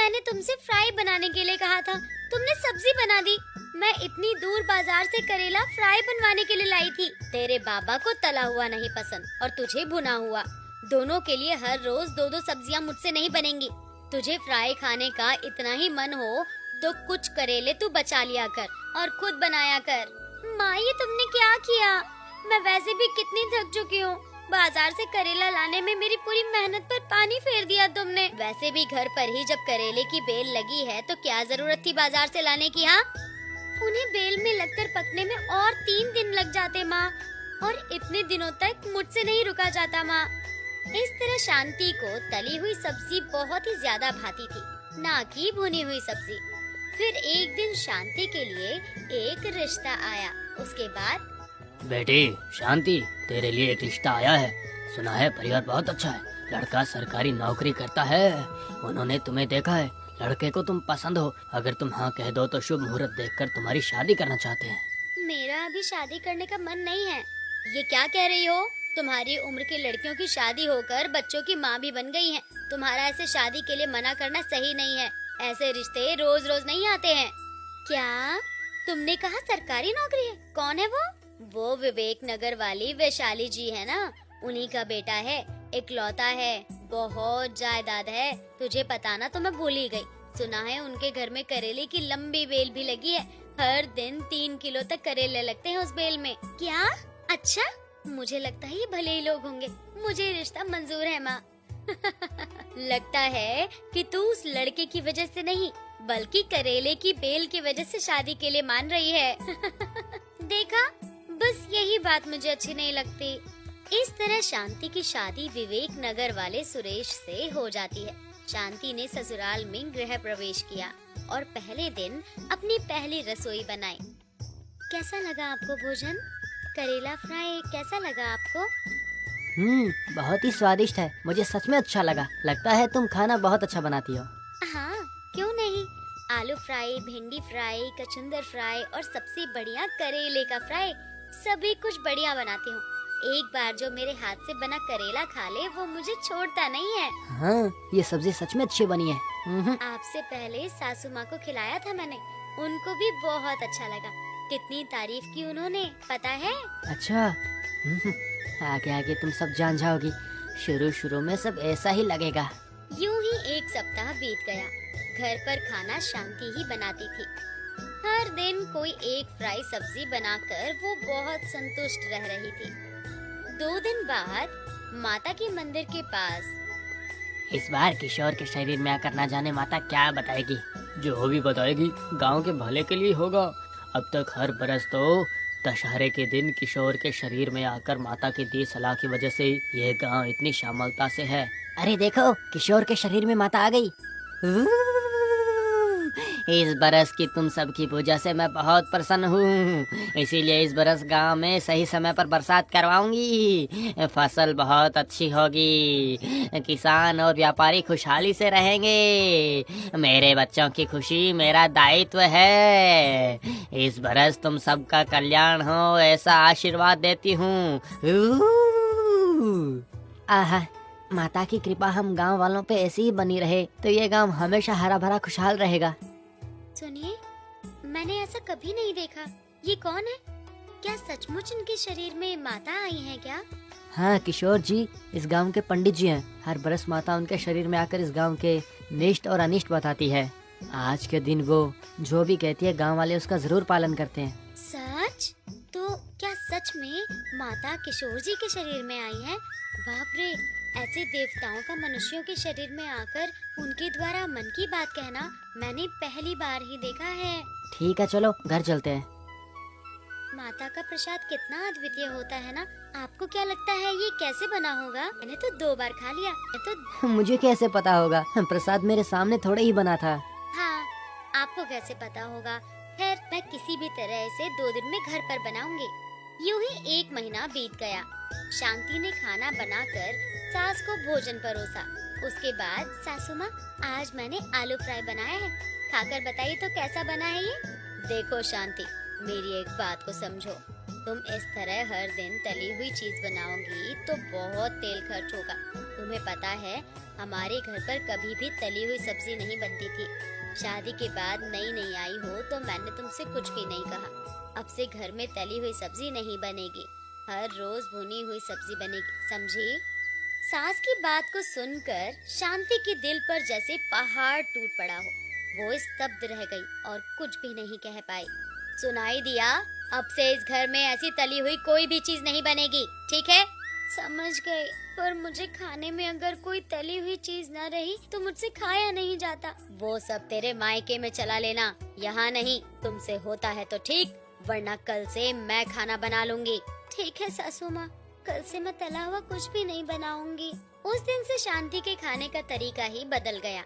मैंने तुमसे फ्राई बनाने के लिए कहा था, तुमने सब्जी बना दी। मैं इतनी दूर बाजार से करेला फ्राई बनवाने के लिए लाई थी। तेरे बाबा को तला हुआ नहीं पसंद और तुझे भुना हुआ। दोनों के लिए हर रोज दो दो सब्जियां मुझसे नहीं बनेंगी। तुझे फ्राई खाने का इतना ही मन हो तो कुछ करेले तू बचा लिया कर और खुद बनाया कर। माँ, ये तुमने क्या किया? मैं वैसे भी कितनी थक चुकी हूँ। बाजार से करेला लाने में मेरी पूरी मेहनत पर पानी फेर दिया तुमने। वैसे भी घर पर ही जब करेले की बेल लगी है तो क्या जरूरत थी बाजार से लाने की? हाँ, उन्हें बेल में लगकर पकने में और 3 दिन लग जाते माँ, और इतने दिनों तक मुझसे नहीं रुका जाता माँ। इस तरह शांति को तली हुई सब्जी बहुत ही ज्यादा भाती थी, ना कि भुनी हुई सब्जी। फिर एक दिन शांति के लिए एक रिश्ता आया। उसके बाद, बेटी शांति, तेरे लिए एक रिश्ता आया है। सुना है परिवार बहुत अच्छा है, लड़का सरकारी नौकरी करता है। उन्होंने तुम्हें देखा है, लड़के को तुम पसंद हो। अगर तुम हाँ कह दो तो शुभ मुहूर्त देखकर तुम्हारी शादी करना चाहते हैं। मेरा अभी शादी करने का मन नहीं है। ये क्या कह रही हो? तुम्हारी उम्र की लड़कियों की शादी होकर बच्चों की माँ भी बन गई है। तुम्हारा ऐसे शादी के लिए मना करना सही नहीं है। ऐसे रिश्ते रोज रोज नहीं आते हैं। क्या तुमने कहा सरकारी नौकरी है? कौन है वो विवेक नगर वाली वैशाली जी है ना, उन्हीं का बेटा है। इकलौता है, बहुत जायदाद है। तुझे पता ना तो मैं भूल ही गई। सुना है उनके घर में करेले की लंबी बेल भी लगी है। हर दिन 3 किलो तक करेले लगते हैं उस बेल में। क्या? अच्छा, मुझे लगता है ये भले ही लोग होंगे। मुझे रिश्ता मंजूर है माँ। लगता है कि तू उस लड़के की वजह से नहीं बल्कि करेले की बेल की वजह से शादी के लिए मान रही है। देखा, बस यही बात मुझे अच्छी नहीं लगती। इस तरह शांति की शादी विवेक नगर वाले सुरेश से हो जाती है। शांति ने ससुराल में गृह प्रवेश किया और पहले दिन अपनी पहली रसोई बनाई। कैसा लगा आपको भोजन? करेला फ्राई कैसा लगा आपको? बहुत ही स्वादिष्ट है। मुझे सच में अच्छा लगा। लगता है तुम खाना बहुत अच्छा बनाती हो। हाँ, क्यों नहीं। आलू फ्राई, भिंडी फ्राई, कचुंदर फ्राई और सबसे बढ़िया करेले का फ्राई, सभी कुछ बढ़िया बनाती हूँ। एक बार जो मेरे हाथ से बना करेला खा ले वो मुझे छोड़ता नहीं है। हाँ, ये सब्जी सच में अच्छी बनी है। आपसे पहले सासू माँ को खिलाया था मैंने, उनको भी बहुत अच्छा लगा। कितनी तारीफ की उन्होंने, पता है? अच्छा, आगे आगे तुम सब जान जाओगी। शुरू शुरू में सब ऐसा ही लगेगा। यूं ही एक सप्ताह बीत गया। घर पर खाना शांति ही बनाती थी। हर दिन कोई एक फ्राई सब्जी बनाकर वो बहुत संतुष्ट रह रही थी। 2 दिन बाद माता के मंदिर के पास, इस बार किशोर के शरीर में आकर ना जाने माता क्या बताएगी। जो भी बताएगी गांव के भले के लिए होगा। अब तक हर बरस तो दशहरे के दिन किशोर के शरीर में आकर माता की दी सलाह की वजह से यह गांव इतनी श्यामलता से है। अरे देखो, किशोर के शरीर में माता आ गई। इस बरस की तुम सबकी पूजा से मैं बहुत प्रसन्न हूँ, इसीलिए इस बरस गांव में सही समय पर बरसात करवाऊंगी। फसल बहुत अच्छी होगी, किसान और व्यापारी खुशहाली से रहेंगे। मेरे बच्चों की खुशी मेरा दायित्व है। इस बरस तुम सबका कल्याण हो ऐसा आशीर्वाद देती हूँ। आहा, माता की कृपा हम गांव वालों पे ऐसी ही बनी रहे तो ये गांव हमेशा हरा भरा खुशहाल रहेगा। सुनिए, मैंने ऐसा कभी नहीं देखा। ये कौन है? क्या सचमुच इनके शरीर में माता आई है क्या? हाँ किशोर जी, इस गांव के पंडित जी हैं। हर बरस माता उनके शरीर में आकर इस गांव के निष्ट और अनिष्ट बताती है। आज के दिन वो जो भी कहती है गांव वाले उसका जरूर पालन करते हैं। सच? तो क्या सच में माता किशोर जी के शरीर में आई है? बाप रे, ऐसे देवताओं का मनुष्यों के शरीर में आकर उनके द्वारा मन की बात कहना मैंने पहली बार ही देखा है। ठीक है, चलो घर चलते हैं। माता का प्रसाद कितना अद्वितीय होता है ना। आपको क्या लगता है ये कैसे बना होगा? मैंने तो 2 बार खा लिया। मुझे कैसे पता होगा? प्रसाद मेरे सामने थोड़े ही बना था। हाँ, आपको कैसे पता होगा? खैर, मैं किसी भी तरह से 2 दिन में घर पर बनाऊंगी। यूं ही 1 महीना बीत गया। शांति ने खाना बनाकर सास को भोजन परोसा। उसके बाद, सासू माँ, आज मैंने आलू फ्राई बनाया है, खाकर बताइए तो कैसा बना है ये? देखो शांति, मेरी एक बात को समझो। तुम इस तरह हर दिन तली हुई चीज बनाओगी तो बहुत तेल खर्च होगा। तुम्हें पता है हमारे घर पर कभी भी तली हुई सब्जी नहीं बनती थी। शादी के बाद नई नई आई हो तो मैंने तुमसे कुछ भी नहीं कहा। अब से घर में तली हुई सब्जी नहीं बनेगी, हर रोज भुनी हुई सब्जी बनेगी, समझी? सास की बात को सुनकर शांति के दिल पर जैसे पहाड़ टूट पड़ा हो। वो स्तब्ध रह गई और कुछ भी नहीं कह पाई। सुनाई दिया? अब से इस घर में ऐसी तली हुई कोई भी चीज नहीं बनेगी, ठीक है? समझ गए, पर मुझे खाने में अगर कोई तली हुई चीज न रही तो मुझसे खाया नहीं जाता। वो सब तेरे मायके में चला लेना, यहाँ नहीं। तुमसे होता है तो ठीक, वरना कल से मैं खाना बना लूंगी। ठीक है सासू माँ, कल से मैं तला हुआ कुछ भी नहीं बनाऊंगी। उस दिन से शांति के खाने का तरीका ही बदल गया।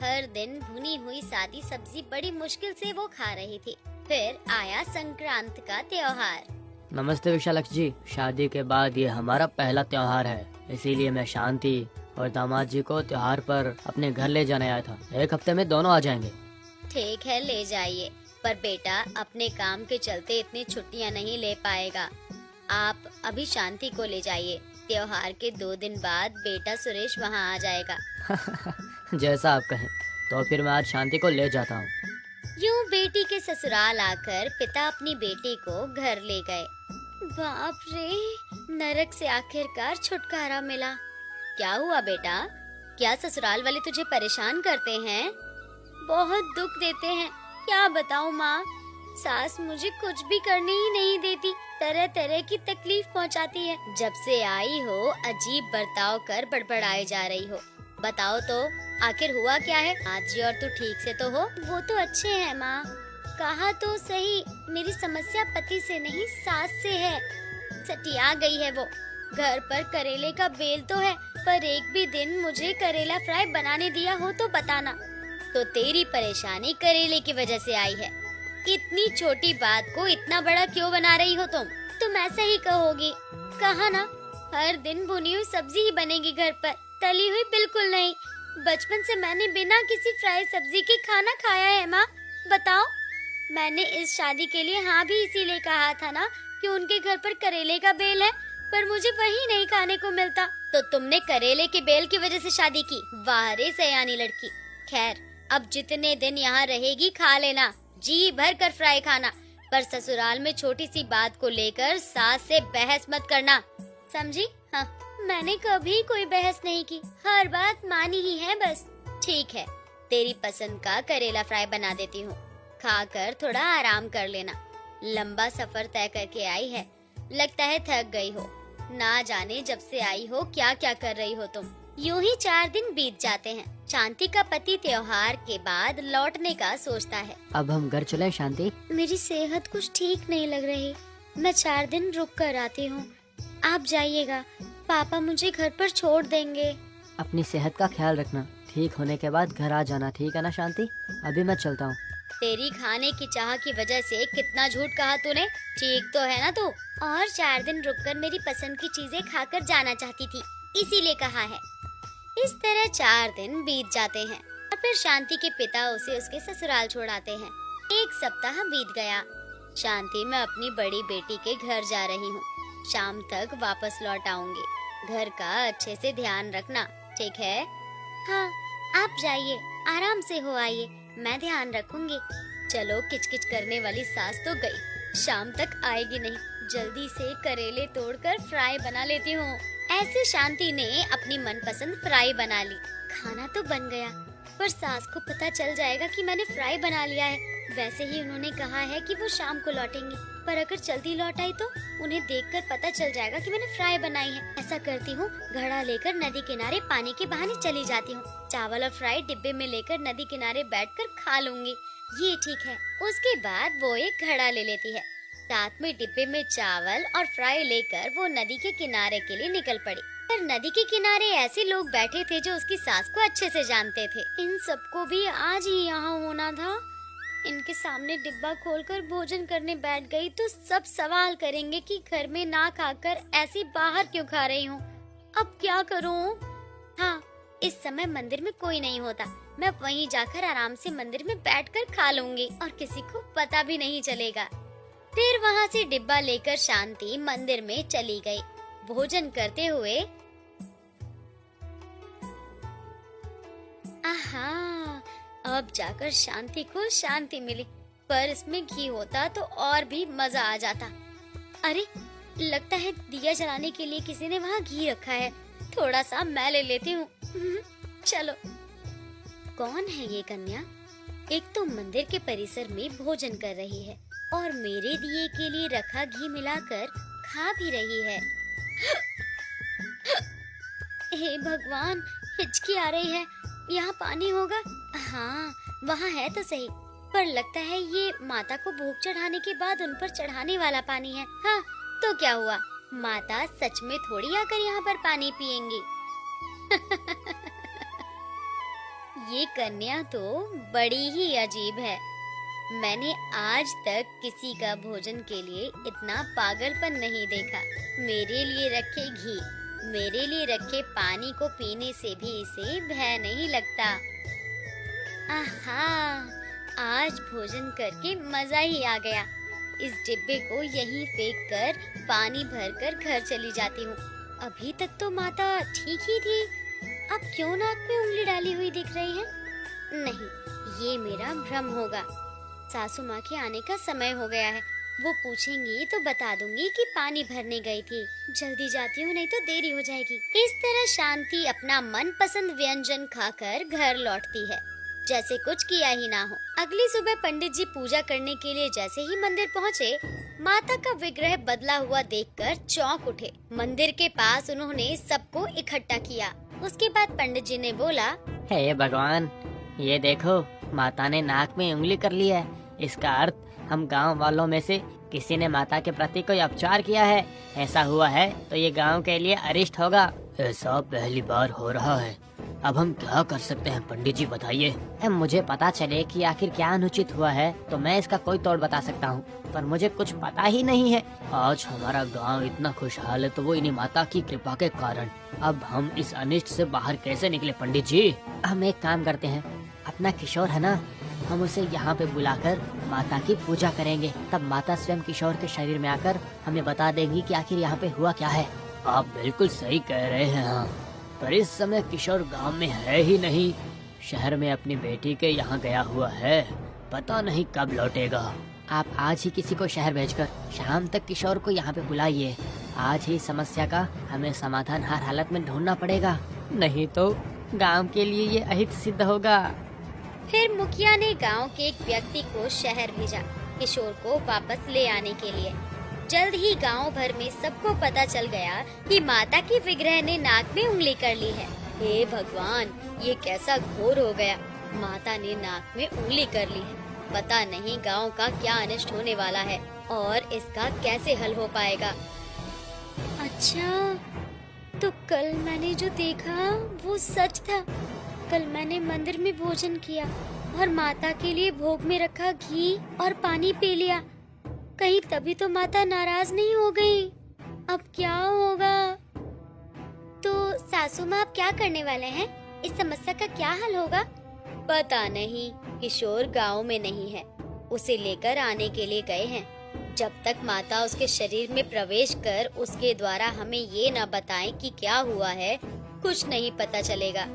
हर दिन भुनी हुई सादी सब्जी बड़ी मुश्किल से वो खा रही थी। फिर आया संक्रांत का त्योहार। नमस्ते विशालक्ष जी, शादी के बाद ये हमारा पहला त्योहार है, इसीलिए मैं शांति और दामाद जी को त्योहार पर अपने घर ले जाने आया था। 1 हफ्ते में दोनों आ जाएंगे। ठीक है, ले जाइए, पर बेटा अपने काम के चलते इतनी छुट्टियां नहीं ले पाएगा। आप अभी शांति को ले जाइए, त्योहार के 2 दिन बाद बेटा सुरेश वहाँ आ जाएगा। जैसा आप कहें, तो फिर मैं आज शांति को ले जाता हूँ। यूं बेटी के ससुराल आकर पिता अपनी बेटी को घर ले गए। बाप रे, नरक से आखिरकार छुटकारा मिला। क्या हुआ बेटा? क्या ससुराल वाले तुझे परेशान करते हैं? बहुत दुख देते हैं। क्या बताऊं माँ, सास मुझे कुछ भी करने ही नहीं देती, तरह तरह की तकलीफ पहुँचाती है। जब से आई हो अजीब बर्ताव कर बड़बड़ाए जा रही हो। बताओ तो आखिर हुआ क्या है? आज जी और तू ठीक से तो हो? वो तो अच्छे हैं माँ। कहा तो सही, मेरी समस्या पति से नहीं सास से है। सटिया गई है वो। घर पर करेले का बेल तो है, पर एक भी दिन मुझे करेला फ्राई बनाने दिया हो तो बताना। तो तेरी परेशानी करेले की वजह से आई है। इतनी छोटी बात को इतना बड़ा क्यों बना रही हो तुम? तुम ऐसा ही कहोगी। कहा ना, हर दिन भुनी हुई सब्जी ही बनेगी घर पर, तली हुई बिल्कुल नहीं। बचपन से मैंने बिना किसी फ्राई सब्जी के खाना खाया है माँ। बताओ, मैंने इस शादी के लिए हाँ भी इसीलिए कहा था ना कि उनके घर पर करेले का बेल है, पर मुझे वही नहीं खाने को मिलता। तो तुमने करेले के बेल की वजह से शादी की? वाह रे सयानी लड़की। खैर, अब जितने दिन यहाँ रहेगी खा लेना, जी भर कर फ्राई खाना, पर ससुराल में छोटी सी बात को लेकर सास से बहस मत करना, समझी? हाँ, मैंने कभी कोई बहस नहीं की, हर बात मानी ही है बस। ठीक है, तेरी पसंद का करेला फ्राई बना देती हूँ, खाकर थोड़ा आराम कर लेना। लंबा सफर तय करके आई है, लगता है थक गई हो। ना जाने जब से आई हो क्या क्या कर रही हो तुम। यूं ही 4 दिन बीत जाते हैं। शांति का पति त्योहार के बाद लौटने का सोचता है। अब हम घर चलें शांति? मेरी सेहत कुछ ठीक नहीं लग रही, मैं 4 दिन रुक कर आती हूँ। आप जाइएगा, पापा मुझे घर पर छोड़ देंगे। अपनी सेहत का ख्याल रखना, ठीक होने के बाद घर आ जाना, ठीक है ना शांति? अभी मैं चलता हूँ। तेरी खाने की चाह की वजह से कितना झूठ कहा तूने। ठीक तो है ना तू? और 4 दिन रुककर मेरी पसंद की चीजें खाकर जाना चाहती थी, इसीलिए कहा है। इस तरह 4 दिन बीत जाते हैं और फिर शांति के पिता उसे उसके ससुराल छोड़ आते हैं। 1 सप्ताह बीत गया। शांति, मैं अपनी बड़ी बेटी के घर जा रही हूँ, शाम तक वापस लौट आऊंगी। घर का अच्छे से ध्यान रखना, ठीक है? हाँ, आप जाइए, आराम से हो आइए, मैं ध्यान रखूंगी। चलो, किचकिच करने वाली सास तो गई, शाम तक आएगी नहीं। जल्दी से करेले तोड़कर फ्राई बना लेती हूँ। ऐसे शांति ने अपनी मनपसंद फ्राई बना ली। खाना तो बन गया, पर सास को पता चल जाएगा कि मैंने फ्राई बना लिया है। वैसे ही उन्होंने कहा है कि वो शाम को लौटेंगी, पर अगर जल्दी लौट आई तो उन्हें देखकर पता चल जाएगा कि मैंने फ्राई बनाई है। ऐसा करती हूँ, घड़ा लेकर नदी किनारे पानी के बहाने चली जाती हूँ। चावल और फ्राई डिब्बे में लेकर नदी किनारे बैठकर खा लूंगी, ये ठीक है। उसके बाद वो एक घड़ा ले लेती है, साथ में डिब्बे में चावल और फ्राई लेकर वो नदी के किनारे के लिए निकल पड़ी। पर नदी के किनारे ऐसे लोग बैठे थे जो उसकी सास को अच्छे से जानते थे। इन सबको भी आज ही यहाँ होना था। इनके सामने डिब्बा खोलकर भोजन करने बैठ गई तो सब सवाल करेंगे कि घर में ना खाकर ऐसी बाहर क्यों खा रही हूँ। अब क्या करूँ? हाँ, इस समय मंदिर में कोई नहीं होता, मैं वहीं जाकर आराम से मंदिर में बैठकर खा लूंगी और किसी को पता भी नहीं चलेगा। फिर वहाँ से डिब्बा लेकर शांति मंदिर में चली गई। भोजन करते हुए आहा, अब जाकर शांति को शांति मिली। पर इसमें घी होता तो और भी मजा आ जाता। अरे, लगता है दिया जलाने के लिए किसी ने वहाँ घी रखा है। थोड़ा सा मैं ले लेती हूँ। चलो। कौन है ये कन्या? एक तो मंदिर के परिसर में भोजन कर रही है और मेरे दिए के लिए रखा घी मिलाकर खा भी रही है। हे भगवान, हिचकी आ रही है। यहाँ पानी होगा? हाँ, वहाँ है तो सही, पर लगता है ये माता को भोग चढ़ाने के बाद उन पर चढ़ाने वाला पानी है। हाँ, तो क्या हुआ? माता सच में थोड़ी आकर यहाँ पर पानी पिएंगी। ये कन्या तो बड़ी ही अजीब है। मैंने आज तक किसी का भोजन के लिए इतना पागलपन नहीं देखा। मेरे लिए रखे घी, मेरे लिए रखे पानी को पीने से भी इसे भय नहीं लगता। आहा, आज भोजन करके मजा ही आ गया। इस डिब्बे को यहीं फेंक कर पानी भरकर घर चली जाती हूँ। अभी तक तो माता ठीक ही थी, अब क्यों नाक में उंगली डाली हुई दिख रही है? नहीं, ये मेरा भ्रम होगा। सासू माँ के आने का समय हो गया है। वो पूछेंगी तो बता दूंगी कि पानी भरने गई थी। जल्दी जाती हूँ, नहीं तो देरी हो जाएगी। इस तरह शांति अपना मनपसंद व्यंजन खाकर घर लौटती है, जैसे कुछ किया ही ना हो। अगली सुबह पंडित जी पूजा करने के लिए जैसे ही मंदिर पहुँचे, माता का विग्रह बदला हुआ देखकर चौंक उठे। मंदिर के पास उन्होंने सबको इकट्ठा किया। उसके बाद पंडित जी ने बोला, हे भगवान, ये देखो, माता ने नाक में उंगली कर ली है। इसका अर्थ हम गांव वालों में से किसी ने माता के प्रति कोई अपचार किया है। ऐसा हुआ है तो ये गांव के लिए अरिष्ट होगा। ऐसा पहली बार हो रहा है। अब हम क्या कर सकते हैं पंडित जी, बताइए। मुझे पता चले कि आखिर क्या अनुचित हुआ है तो मैं इसका कोई तोड़ बता सकता हूँ, पर मुझे कुछ पता ही नहीं है। आज हमारा गांव इतना खुशहाल है तो वो इन्हीं माता की कृपा के कारण। अब हम इस अनिष्ट से बाहर कैसे निकले पंडित जी? हम एक काम करते हैं, अपना किशोर है ना, हम उसे यहाँ पे बुलाकर माता की पूजा करेंगे। तब माता स्वयं किशोर के शरीर में आकर हमें बता देंगी कि आखिर यहाँ पे हुआ क्या है। आप बिल्कुल सही कह रहे हैं। हाँ, पर इस समय किशोर गांव में है ही नहीं। शहर में अपनी बेटी के यहाँ गया हुआ है, पता नहीं कब लौटेगा। आप आज ही किसी को शहर भेजकर शाम तक किशोर को यहाँ पे बुलाइए। आज ही समस्या का हमें समाधान हर हालत में ढूंढना पड़ेगा, नहीं तो गांव के लिए ये अहित सिद्ध होगा। फिर मुखिया ने गांव के एक व्यक्ति को शहर भेजा किशोर को वापस ले आने के लिए। जल्द ही गांव भर में सबको पता चल गया कि माता की विग्रह ने नाक में उंगली कर ली है। हे भगवान, ये कैसा घोर हो गया। माता ने नाक में उंगली कर ली है। पता नहीं गांव का क्या अनिष्ट होने वाला है और इसका कैसे हल हो पाएगा। अच्छा, तो कल मैंने जो देखा वो सच था। कल मैंने मंदिर में भोजन किया और माता के लिए भोग में रखा घी और पानी पी लिया। कहीं तभी तो माता नाराज नहीं हो गई। अब क्या होगा? तो सासू माँ आप क्या करने वाले हैं? इस समस्या का क्या हल होगा? पता नहीं, किशोर गांव में नहीं है, उसे लेकर आने के लिए गए हैं। जब तक माता उसके शरीर में प्रवेश कर उसके द्वारा हमें ये न बताएं कि क्या हुआ है, कुछ नहीं पता चलेगा।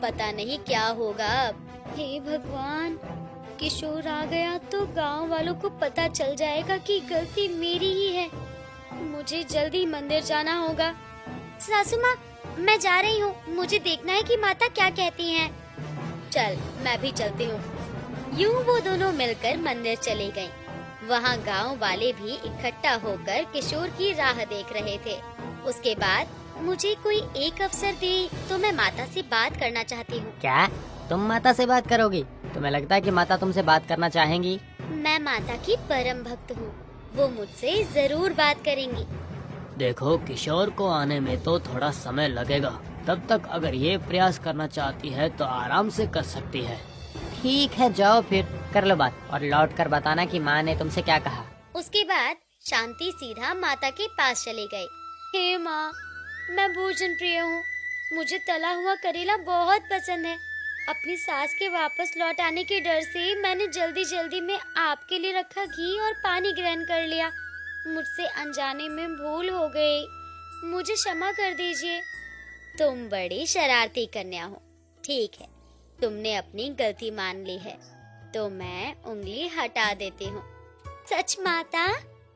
पता नहीं क्या होगा अब। हे भगवान, किशोर आ गया तो गांव वालों को पता चल जाएगा कि गलती मेरी ही है। मुझे जल्दी मंदिर जाना होगा। सासू माँ, मैं जा रही हूँ, मुझे देखना है कि माता क्या कहती हैं। चल, मैं भी चलती हूँ। यूँ वो दोनों मिलकर मंदिर चली गईं। वहाँ गांव वाले भी इकट्ठा होकर किशोर की राह देख रहे थे। उसके बाद मुझे कोई एक अवसर दे तो मैं माता से बात करना चाहती हूँ। क्या तुम माता से बात करोगी? तुम्हें लगता है कि माता तुमसे बात करना चाहेंगी? मैं माता की परम भक्त हूँ, वो मुझसे जरूर बात करेंगी। देखो, किशोर को आने में तो थोड़ा समय लगेगा। तब तक अगर ये प्रयास करना चाहती है तो आराम से कर सकती है। ठीक है, जाओ फिर कर लो बात और लौट कर बताना कि माँ ने तुमसे क्या कहा। उसके बाद शांति सीधा माता के पास चली गई। हे माँ, मैं भोजन प्रिय हूँ, मुझे तला हुआ करेला बहुत पसंद है। अपनी सास के वापस लौट आने के डर से मैंने जल्दी जल्दी में आपके लिए रखा घी और पानी ग्रहण कर लिया। मुझसे अनजाने में भूल हो गई, मुझे क्षमा कर दीजिए। तुम बड़ी शरारती कन्या हो। ठीक है, तुमने अपनी गलती मान ली है, तो मैं उंगली हटा देती हूँ। सच माता,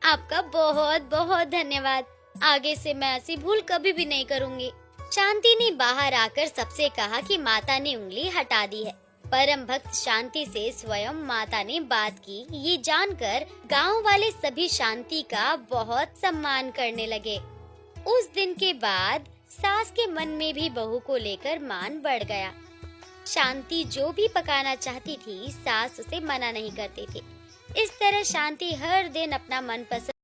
आपका बहुत बहुत धन्यवाद। आगे से मैं ऐसी भूल कभी भी नहीं करूँगी। शांति ने बाहर आकर सबसे कहा कि माता ने उंगली हटा दी है। परम भक्त शांति से स्वयं माता ने बात की। ये जानकर गांव वाले सभी शांति का बहुत सम्मान करने लगे। उस दिन के बाद सास के मन में भी बहू को लेकर मान बढ़ गया। शांति जो भी पकाना चाहती थी, सास उसे मना नहीं करती थी। इस तरह शांति हर दिन अपना मनपसंद